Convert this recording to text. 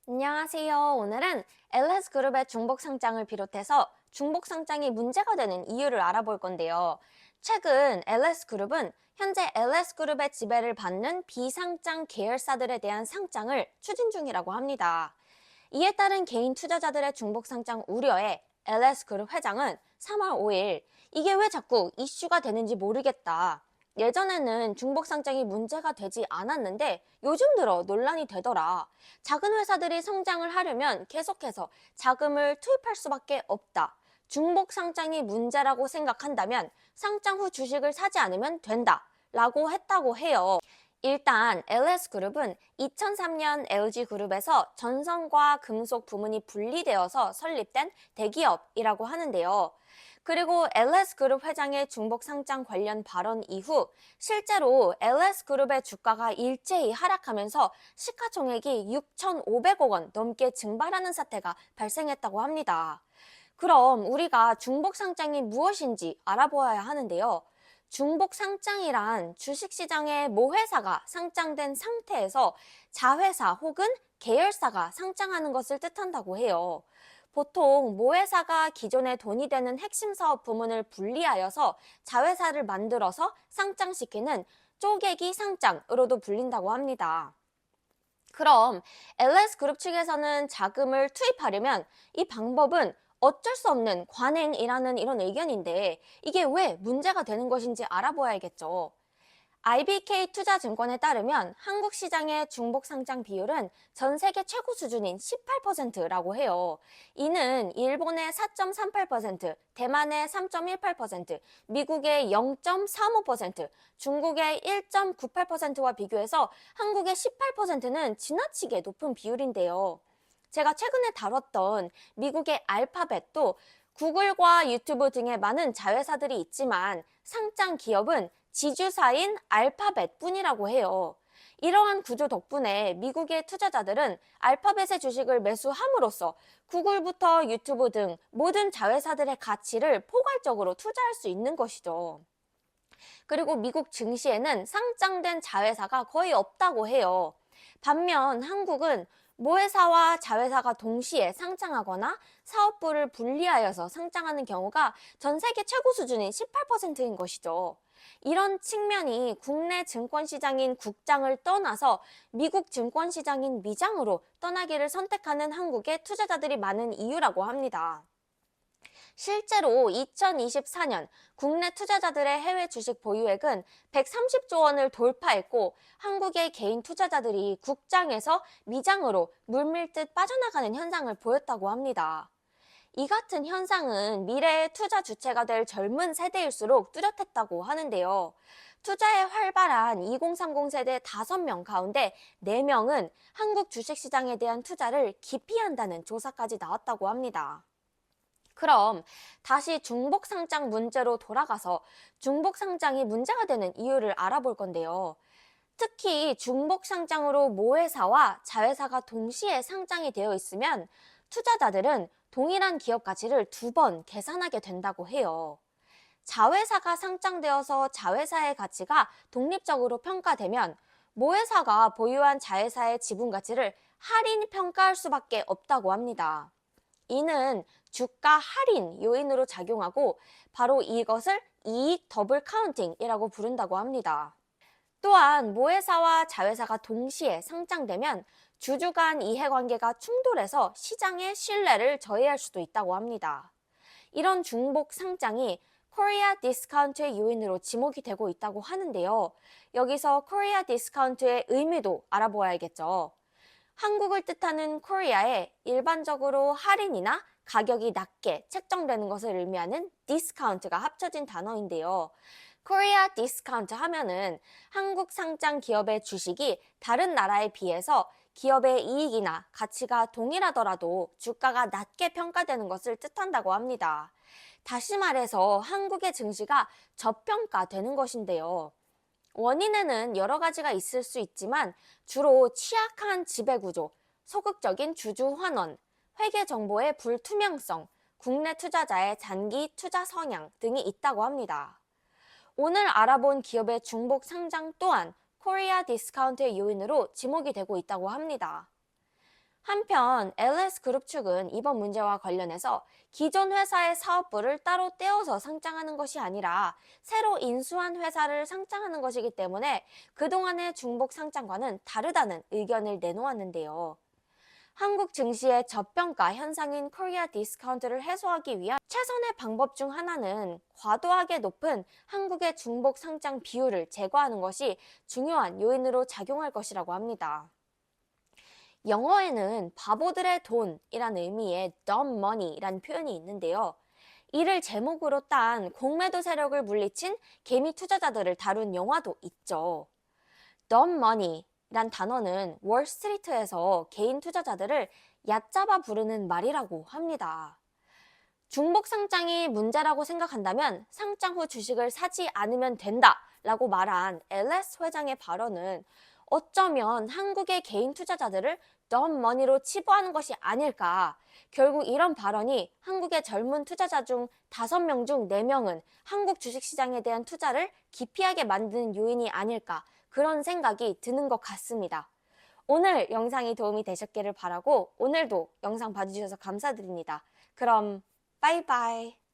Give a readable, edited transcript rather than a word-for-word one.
안녕하세요. 오늘은 LS그룹의 중복 상장을 비롯해서 중복 상장이 문제가 되는 이유를 알아볼 건데요. 최근 LS그룹은 현재 LS그룹의 지배를 받는 비상장 계열사들에 대한 상장을 추진 중이라고 합니다. 이에 따른 개인 투자자들의 중복 상장 우려에 LS그룹 회장은 3월 5일 이게 왜 자꾸 이슈가 되는지 모르겠다. 예전에는 중복 상장이 문제가 되지 않았는데 요즘 들어 논란이 되더라. 작은 회사들이 성장을 하려면 계속해서 자금을 투입할 수밖에 없다. 중복 상장이 문제라고 생각한다면 상장 후 주식을 사지 않으면 된다. 라고 했다고 해요. 일단 LS그룹은 2003년 LG그룹에서 전선과 금속 부문이 분리되어서 설립된 대기업이라고 하는데요. 그리고 LS그룹 회장의 중복 상장 관련 발언 이후 실제로 LS그룹의 주가가 일제히 하락하면서 시가총액이 6,500억 원 넘게 증발하는 사태가 발생했다고 합니다. 그럼 우리가 중복 상장이 무엇인지 알아보아야 하는데요. 중복 상장이란 주식시장에 모 회사가 상장된 상태에서 자회사 혹은 계열사가 상장하는 것을 뜻한다고 해요. 보통 모 회사가 기존에 돈이 되는 핵심 사업 부문을 분리하여서 자회사를 만들어서 상장시키는 쪼개기 상장으로도 불린다고 합니다. 그럼 LS그룹 측에서는 자금을 투입하려면 이 방법은 어쩔 수 없는 관행이라는 이런 의견인데 이게 왜 문제가 되는 것인지 알아봐야겠죠. IBK 투자증권에 따르면 한국 시장의 중복 상장 비율은 전 세계 최고 수준인 18%라고 해요. 이는 일본의 4.38%, 대만의 3.18%, 미국의 0.35%, 중국의 1.98%와 비교해서 한국의 18%는 지나치게 높은 비율인데요. 제가 최근에 다뤘던 미국의 알파벳도 구글과 유튜브 등의 많은 자회사들이 있지만 상장 기업은 지주사인 알파벳 뿐이라고 해요. 이러한 구조 덕분에 미국의 투자자들은 알파벳의 주식을 매수함으로써 구글부터 유튜브 등 모든 자회사들의 가치를 포괄적으로 투자할 수 있는 것이죠. 그리고 미국 증시에는 상장된 자회사가 거의 없다고 해요. 반면 한국은 모회사와 자회사가 동시에 상장하거나 사업부를 분리하여서 상장하는 경우가 전 세계 최고 수준인 18%인 것이죠. 이런 측면이 국내 증권시장인 국장을 떠나서 미국 증권시장인 미장으로 떠나기를 선택하는 한국의 투자자들이 많은 이유라고 합니다. 실제로 2024년 국내 투자자들의 해외 주식 보유액은 130조 원을 돌파했고 한국의 개인 투자자들이 국장에서 미장으로 물밀듯 빠져나가는 현상을 보였다고 합니다. 이 같은 현상은 미래의 투자 주체가 될 젊은 세대일수록 뚜렷했다고 하는데요. 투자에 활발한 2030 세대 5명 가운데 4명은 한국 주식시장에 대한 투자를 기피한다는 조사까지 나왔다고 합니다. 그럼 다시 중복 상장 문제로 돌아가서 중복 상장이 문제가 되는 이유를 알아볼 건데요. 특히 중복 상장으로 모회사와 자회사가 동시에 상장이 되어 있으면 투자자들은 동일한 기업 가치를 2번 계산하게 된다고 해요. 자회사가 상장되어서 자회사의 가치가 독립적으로 평가되면 모회사가 보유한 자회사의 지분 가치를 할인 평가할 수밖에 없다고 합니다. 이는 주가 할인 요인으로 작용하고 바로 이것을 이익 더블 카운팅이라고 부른다고 합니다. 또한 모회사와 자회사가 동시에 상장되면 주주 간 이해관계가 충돌해서 시장의 신뢰를 저해할 수도 있다고 합니다. 이런 중복 상장이 코리아 디스카운트의 요인으로 지목이 되고 있다고 하는데요. 여기서 코리아 디스카운트의 의미도 알아보아야겠죠. 한국을 뜻하는 코리아에 일반적으로 할인이나 가격이 낮게 책정되는 것을 의미하는 디스카운트가 합쳐진 단어인데요. 코리아 디스카운트 하면은 한국 상장 기업의 주식이 다른 나라에 비해서 기업의 이익이나 가치가 동일하더라도 주가가 낮게 평가되는 것을 뜻한다고 합니다. 다시 말해서 한국의 증시가 저평가되는 것인데요. 원인에는 여러 가지가 있을 수 있지만 주로 취약한 지배구조, 소극적인 주주 환원, 회계 정보의 불투명성, 국내 투자자의 장기 투자 성향 등이 있다고 합니다. 오늘 알아본 기업의 중복 상장 또한 코리아 디스카운트의 요인으로 지목이 되고 있다고 합니다. 한편 LS그룹 측은 이번 문제와 관련해서 기존 회사의 사업부를 따로 떼어서 상장하는 것이 아니라 새로 인수한 회사를 상장하는 것이기 때문에 그동안의 중복 상장과는 다르다는 의견을 내놓았는데요. 한국 증시의 저평가 현상인 코리아 디스카운트를 해소하기 위한 최선의 방법 중 하나는 과도하게 높은 한국의 중복 상장 비율을 제거하는 것이 중요한 요인으로 작용할 것이라고 합니다. 영어에는 바보들의 돈이란 의미의 dumb money란 표현이 있는데요. 이를 제목으로 딴 공매도 세력을 물리친 개미 투자자들을 다룬 영화도 있죠. dumb money란 단어는 월스트리트에서 개인 투자자들을 얕잡아 부르는 말이라고 합니다. 중복 상장이 문제라고 생각한다면 상장 후 주식을 사지 않으면 된다 라고 말한 LS 회장의 발언은 어쩌면 한국의 개인 투자자들을 dumb money로 치부하는 것이 아닐까. 결국 이런 발언이 한국의 젊은 투자자 중 5명 중 4명은 한국 주식시장에 대한 투자를 기피하게 만드는 요인이 아닐까. 그런 생각이 드는 것 같습니다. 오늘 영상이 도움이 되셨기를 바라고 오늘도 영상 봐주셔서 감사드립니다. 그럼 빠이빠이.